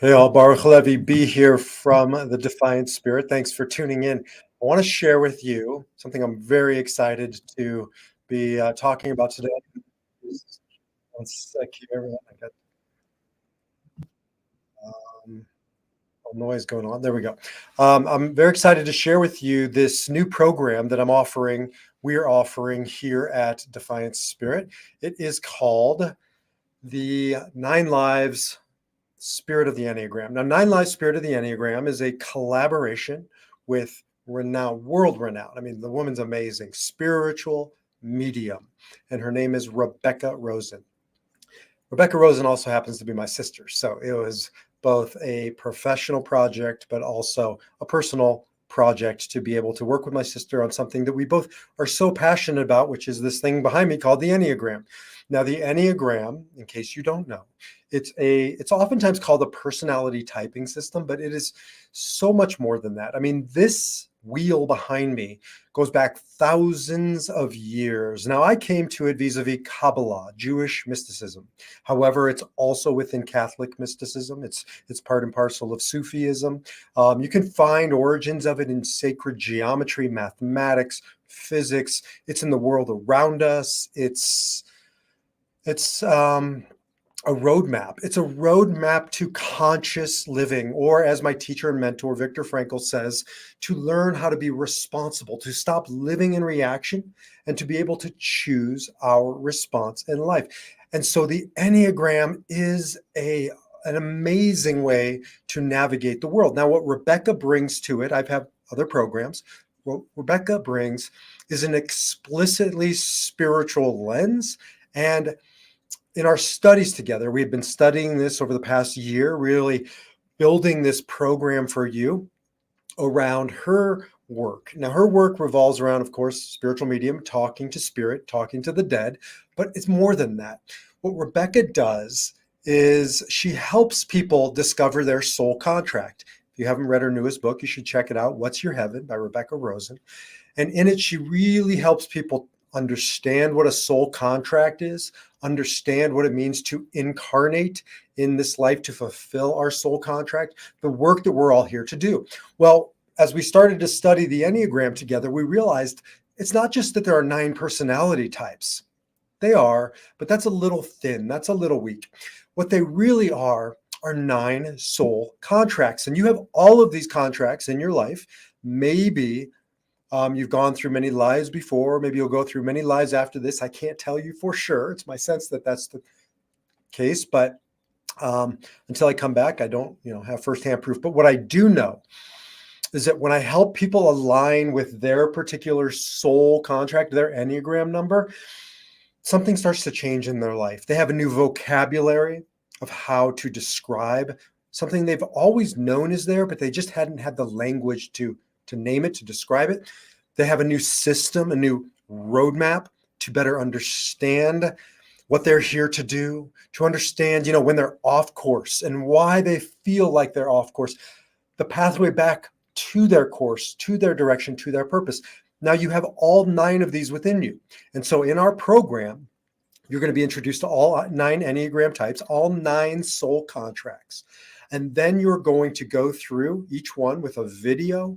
Hey, all, Baruch Levi B here from the Defiant Spirit. Thanks for tuning in. I want to share with you something I'm very excited to be talking about today. One sec here. I got um, noise going on. There we go. I'm very excited to share with you this new program that we're offering here at Defiant Spirit. It is called the Nine Lives Spirit of the Enneagram. Now, Nine Lives Spirit of the Enneagram is a collaboration with world renowned. I mean, the woman's amazing, spiritual medium, and her name is Rebecca Rosen. Rebecca Rosen also happens to be my sister. So it was both a professional project, but also a personal project to be able to work with my sister on something that we both are so passionate about, which is this thing behind me called the Enneagram. Now, the Enneagram, in case you don't know, it's oftentimes called a personality typing system, but it is so much more than that. I mean, this wheel behind me goes back thousands of years. Now, I came to it vis-a-vis Kabbalah, Jewish mysticism. However, it's also within Catholic mysticism. It's part and parcel of Sufism. You can find origins of it in sacred geometry, mathematics, physics. It's in the world around us. It's a roadmap. It's a roadmap to conscious living, or as my teacher and mentor, Viktor Frankl says, to learn how to be responsible, to stop living in reaction and to be able to choose our response in life. And so the Enneagram is an amazing way to navigate the world. Now, what Rebecca brings to it, I've had other programs. What Rebecca brings is an explicitly spiritual lens. And in our studies together, we've been studying this over the past year, really building this program for you around her work. Now, her work revolves around, of course, spiritual medium, talking to spirit, talking to the dead, but it's more than that. What Rebecca does is she helps people discover their soul contract. If you haven't read her newest book, you should check it out, What's Your Heaven by Rebecca Rosen. And in it, she really helps people understand what a soul contract is, understand what it means to incarnate in this life to fulfill our soul contract, the work that we're all here to do. Well, as we started to study the Enneagram together, we realized it's not just that there are 9 personality types. They are, but that's a little thin. That's a little weak. What they really are 9 soul contracts. And you have all of these contracts in your life. Maybe you've gone through many lives before. Maybe you'll go through many lives after this. I can't tell you for sure. It's my sense that that's the case, but until I come back, I don't, have firsthand proof. But what I do know is that when I help people align with their particular soul contract, their Enneagram number, something starts to change in their life. They have a new vocabulary of how to describe something they've always known is there, but they just hadn't had the language to name it, to describe it. They have a new system, a new roadmap to better understand what they're here to do, to understand, when they're off course and why they feel like they're off course, the pathway back to their course, to their direction, to their purpose. Now you have all 9 of these within you. And so in our program, you're going to be introduced to all 9 Enneagram types, all 9 soul contracts. And then you're going to go through each one with a video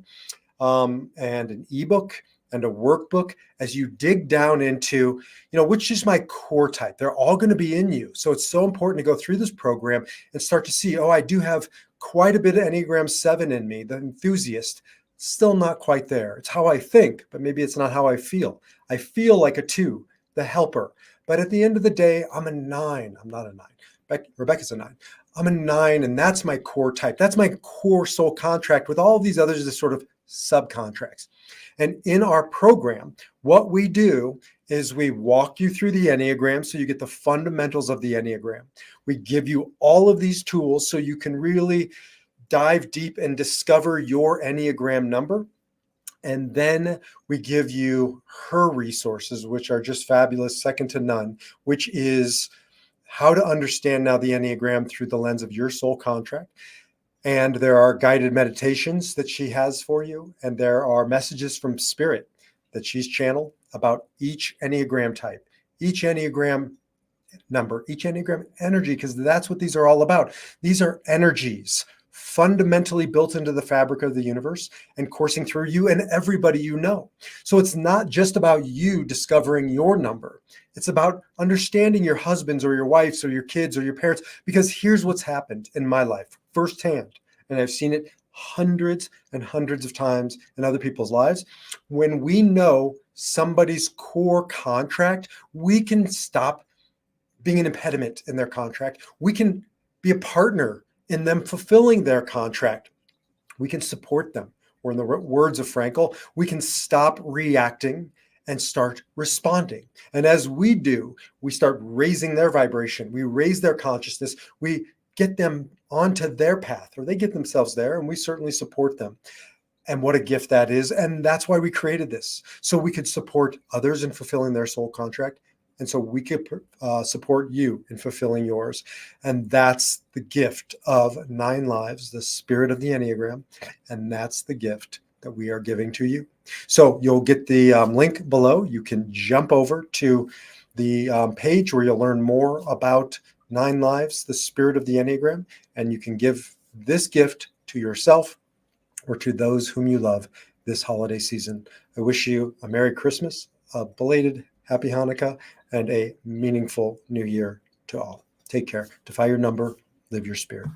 and an ebook and a workbook as you dig down into, which is my core type. They're all going to be in you. So it's so important to go through this program and start to see, I do have quite a bit of Enneagram 7 in me, the enthusiast. Still not quite there. It's how I think, but maybe it's not how I feel. I feel like a 2, the helper. But at the end of the day, I'm a 9. I'm not a 9. Rebecca's a 9. I'm a 9, and that's my core type. That's my core soul contract with all these others as sort of subcontracts. And in our program, what we do is we walk you through the Enneagram so you get the fundamentals of the Enneagram. We give you all of these tools so you can really dive deep and discover your Enneagram number. And then we give you her resources, which are just fabulous, second to none, which is how to understand now the Enneagram through the lens of your soul contract. And there are guided meditations that she has for you. And there are messages from Spirit that she's channeled about each Enneagram type. Each Enneagram number, each Enneagram energy, because that's what these are all about. These are energies fundamentally built into the fabric of the universe and coursing through you and everybody you know. So it's not just about you discovering your number. It's about understanding your husbands or your wives or your kids or your parents, because here's what's happened in my life firsthand, and I've seen it hundreds and hundreds of times in other people's lives. When we know somebody's core contract, we can stop being an impediment in their contract. We can be a partner in them fulfilling their contract. We can support them. Or in the words of Frankl, we can stop reacting and start responding. And as we do, we start raising their vibration. We raise their consciousness. We get them onto their path, or they get themselves there, and we certainly support them. And what a gift that is. And that's why we created this, so we could support others in fulfilling their soul contract. And so we could support you in fulfilling yours. And that's the gift of 9 lives, the spirit of the Enneagram. And that's the gift that we are giving to you. So you'll get the link below. You can jump over to the page where you'll learn more about 9 lives, the spirit of the Enneagram. And you can give this gift to yourself or to those whom you love this holiday season. I wish you a Merry Christmas, a belated Happy Hanukkah, and a meaningful New Year to all. Take care. Defy your number, live your spirit.